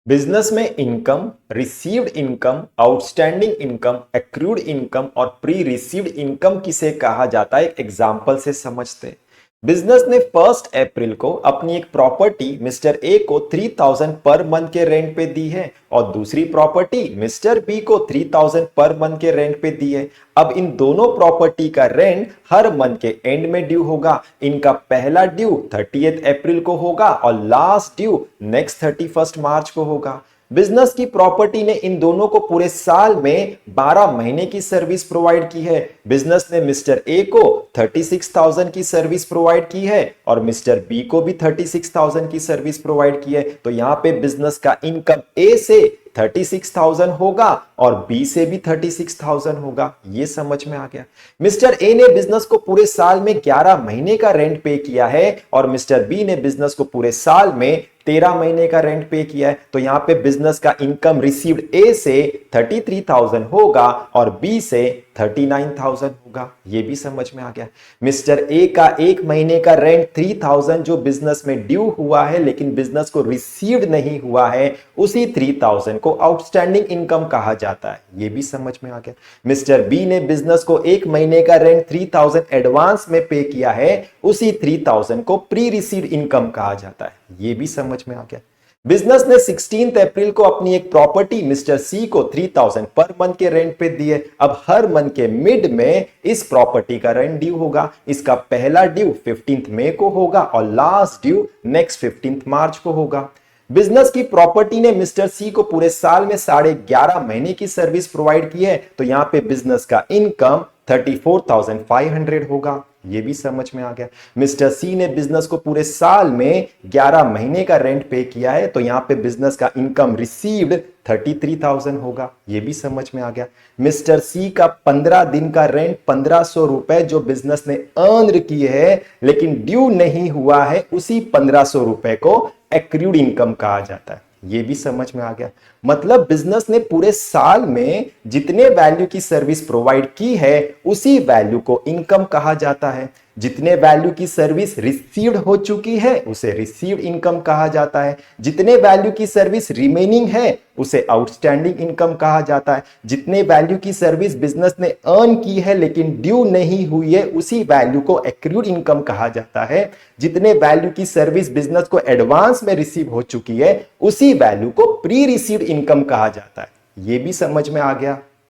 Business में income, received income, outstanding income, accrued income और pre received income किसे कहा जाता है, एक एग्जांपल से समझते हैं। बिजनेस ने 1 अप्रैल को अपनी एक प्रॉपर्टी मिस्टर ए को 3000 पर मंथ के रेंट पे दी है और दूसरी प्रॉपर्टी मिस्टर बी को 3000 पर मंथ के रेंट पे दी है। अब इन दोनों प्रॉपर्टी का रेंट हर मंथ के एंड में ड्यू होगा। इनका पहला ड्यू 30 अप्रैल को होगा और लास्ट ड्यू नेक्स्ट 31 मार्च को होगा। बिजनेस की प्रॉपर्टी ने इन दोनों को पूरे साल में 12 महीने की सर्विस प्रोवाइड की है। बिजनेस ने मिस्टर ए को 36,000 की सर्विस प्रोवाइड की है और मिस्टर बी को भी 36,000 की सर्विस प्रोवाइड की है। तो यहां पे बिजनेस का इनकम ए से 36,000 होगा और बी से भी 36,000 होगा। ये समझ में आ गया। मिस्टर ए ने बिजनेस को पूरे साल में 11 महीने का रेंट पे किया है और मिस्टर बी ने बिजनेस को पूरे साल में 13 महीने का रेंट पे किया है। तो यहां पे बिजनेस का इनकम रिसीव्ड ए से 33,000 होगा और बी से 39,000 होगा। ये भी समझ में आ गया। मिस्टर ए का एक महीने का रेंट 3,000 जो बिजनेस में ड्यू हुआ है लेकिन बिजनेस को रिसीव्ड नहीं हुआ है, उसी 3,000 को आउटस्टैंडिंग इनकम कहा जाता है। ये भी समझ में आ गया। मिस्टर बी ने बिजनेस को एक महीने का रेंट 3,000 एडवांस में पे किया है, उसी 3,000 को प्री रिसीव्ड इनकम कहा जाता है। ये भी समझ में आ गया। बिजनेस ने 16 अप्रैल को अपनी एक प्रॉपर्टी मिस्टर सी को 3,000 पर मंथ के रेंट पे दिए। अब हर मंथ के मिड में इस प्रॉपर्टी का रेंट ड्यू होगा। इसका पहला ड्यू 15 मई को होगा और लास्ट ड्यू नेक्स्ट 15 मार्च को होगा। बिजनेस की प्रॉपर्टी ने मिस्टर सी को पूरे साल में 11.5 महीने की सर्विस प्रोवाइड की है। तो यहां पे बिजनेस का इनकम 34,500 होगा। ये भी समझ में आ गया। मिस्टर सी ने बिजनेस को पूरे साल में 11 महीने का रेंट पे किया है। तो यहां पे बिजनेस का इनकम रिसीव्ड 33,000 होगा। ये भी समझ में आ गया। मिस्टर सी का 15 दिन का रेंट 1,500 रुपए जो बिजनेस ने अर्न किए है लेकिन ड्यू नहीं हुआ है, उसी 1,500 रुपए को एक्रूड इनकम कहा जाता है। ये भी समझ में आ गया। मतलब बिजनेस ने पूरे साल में जितने वैल्यू की सर्विस प्रोवाइड की है, उसी वैल्यू को इनकम कहा जाता है। जितने वैल्यू की सर्विस रिसीव्ड हो चुकी है, उसे रिसीव्ड इनकम कहा जाता है। जितने वैल्यू की सर्विस रिमेनिंग है, उसे आउटस्टैंडिंग इनकम कहा जाता है। जितने वैल्यू की सर्विस बिजनेस ने अर्न की है लेकिन ड्यू नहीं हुई है, उसी वैल्यू को एक्रूड इनकम कहा जाता है। जितने वैल्यू की सर्विस बिजनेस को एडवांस में रिसीव हो चुकी है, उसी वैल्यू को प्री रिसीव्ड इनकम कहा जाता है। यह भी समझ में आ गया।